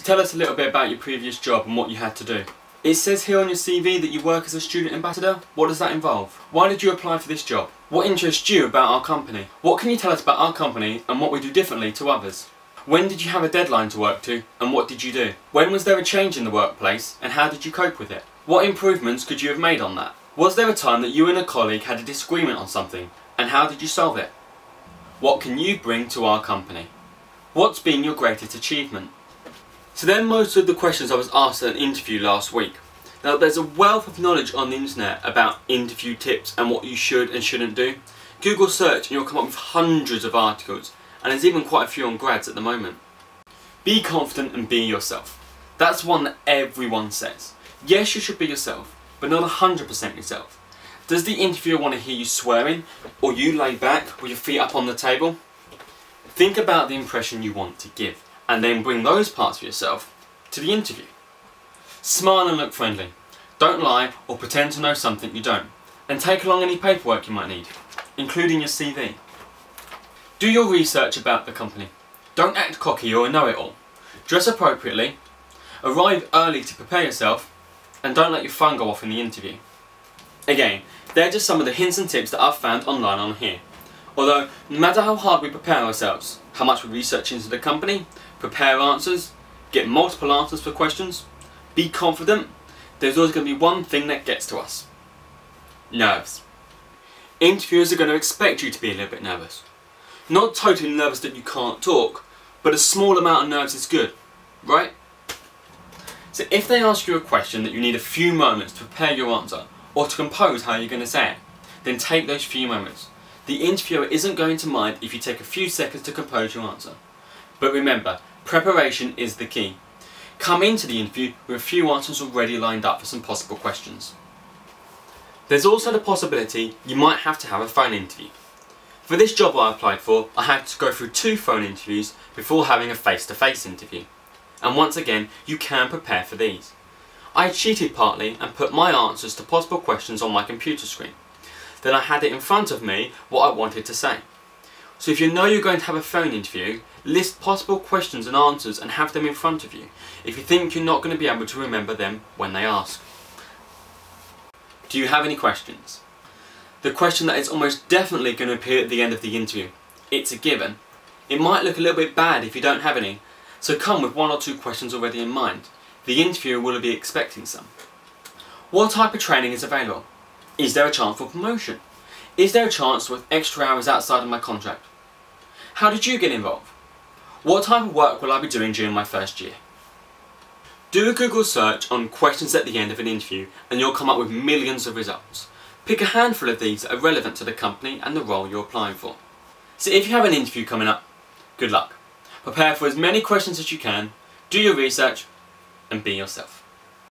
So tell us a little bit about your previous job and what you had to do. It says here on your CV that you work as a student ambassador. What does that involve? Why did you apply for this job? What interests you about our company? What can you tell us about our company and what we do differently to others? When did you have a deadline to work to and what did you do? When was there a change in the workplace and how did you cope with it? What improvements could you have made on that? Was there a time that you and a colleague had a disagreement on something and how did you solve it? What can you bring to our company? What's been your greatest achievement? So they're most of the questions I was asked at an interview last week. Now there's a wealth of knowledge on the internet about interview tips and what you should and shouldn't do. Google search and you'll come up with hundreds of articles, and there's even quite a few on grads at the moment. Be confident and be yourself. That's one that everyone says. Yes, you should be yourself, but not 100% yourself. Does the interviewer want to hear you swearing or you lay back with your feet up on the table? Think about the impression you want to give and then bring those parts of yourself to the interview. Smile and look friendly. Don't lie or pretend to know something you don't. And take along any paperwork you might need, including your CV. Do your research about the company. Don't act cocky or a know-it-all. Dress appropriately, arrive early to prepare yourself, and don't let your phone go off in the interview. Again, they're just some of the hints and tips that I've found online on here. Although, no matter how hard we prepare ourselves, how much we research into the company, prepare answers, get multiple answers for questions, be confident, there's always going to be one thing that gets to us. Nerves. Interviewers are going to expect you to be a little bit nervous. Not totally nervous that you can't talk, but a small amount of nerves is good, right? So if they ask you a question that you need a few moments to prepare your answer, or to compose how you're going to say it, then take those few moments. The interviewer isn't going to mind if you take a few seconds to compose your answer. But remember, preparation is the key. Come into the interview with a few answers already lined up for some possible questions. There's also the possibility you might have to have a phone interview. For this job I applied for, I had to go through 2 phone interviews before having a face-to-face interview. And once again, you can prepare for these. I cheated partly and put my answers to possible questions on my computer screen. Then I had it in front of me what I wanted to say. So if you know you're going to have a phone interview, list possible questions and answers and have them in front of you if you think you're not going to be able to remember them when they ask. Do you have any questions? The question that is almost definitely going to appear at the end of the interview. It's a given. It might look a little bit bad if you don't have any, so come with 1 or 2 questions already in mind. The interviewer will be expecting some. What type of training is available? Is there a chance for promotion? Is there a chance to work extra hours outside of my contract? How did you get involved? What type of work will I be doing during my first year? Do a Google search on questions at the end of an interview and you'll come up with millions of results. Pick a handful of these that are relevant to the company and the role you're applying for. So if you have an interview coming up, good luck. Prepare for as many questions as you can, do your research, and be yourself.